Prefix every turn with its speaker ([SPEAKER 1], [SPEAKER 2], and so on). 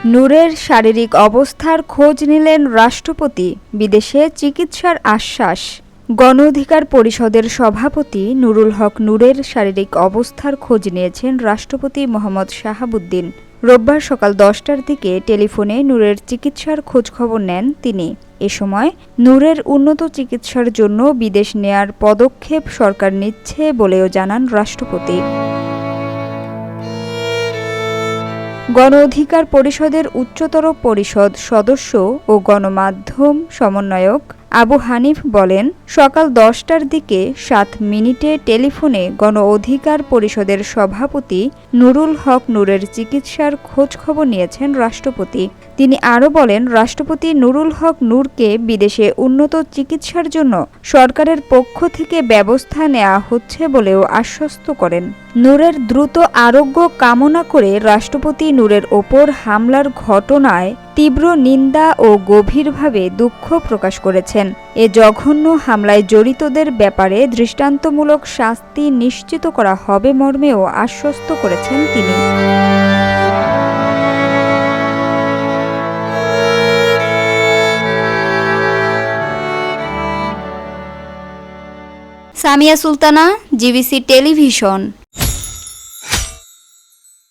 [SPEAKER 1] নূরের শারীরিক অবস্থার খোঁজ নিলেন রাষ্ট্রপতি, বিদেশে চিকিৎসার আশ্বাস। গণ অধিকার পরিষদের সভাপতি নুরুল হক নূরের শারীরিক অবস্থার খোঁজ নিয়েছেন রাষ্ট্রপতি মোহাম্মদ শাহাবুদ্দিন। রোববার সকাল 10টার দিকে টেলিফোনে নূরের চিকিৎসার খোঁজখবর নেন তিনি। এ সময় নূরের উন্নত চিকিৎসার জন্য বিদেশ নেয়ার পদক্ষেপ সরকার নিচ্ছে বলেও জানান রাষ্ট্রপতি। গণ অধিকার পরিষদের উচ্চতর পরিষদ সদস্য ও গণমাধ্যম সমন্বয়ক আবু হানিফ বলেন, সকাল 10টার দিকে 7 মিনিটে টেলিফোনে গণ অধিকার পরিষদের সভাপতি নুরুল হক নূরের চিকিৎসার খোঁজখবর নিয়েছেন রাষ্ট্রপতি। তিনি আরও বলেন, রাষ্ট্রপতি নুরুল হক নূরকে বিদেশে উন্নত চিকিৎসার জন্য সরকারের পক্ষ থেকে ব্যবস্থা নেওয়া হচ্ছে বলেও আশ্বস্ত করেন। নূরের দ্রুত আরোগ্য কামনা করে রাষ্ট্রপতি নূরের ওপর হামলার ঘটনায় তীব্র নিন্দা ও গভীরভাবে দুঃখ প্রকাশ করেছেন। এ জঘন্য হামলায় জড়িতদের ব্যাপারে দৃষ্টান্তমূলক শাস্তি নিশ্চিত করা হবে মর্মেও আশ্বস্ত করেছেন তিনি।
[SPEAKER 2] Samia Sultana, GBC television.